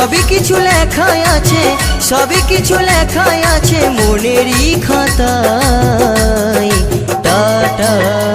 সবই কিছু লেখাই আছে, সবই কিছু লেখাই আছে মনেরই খাতায়। টাটা।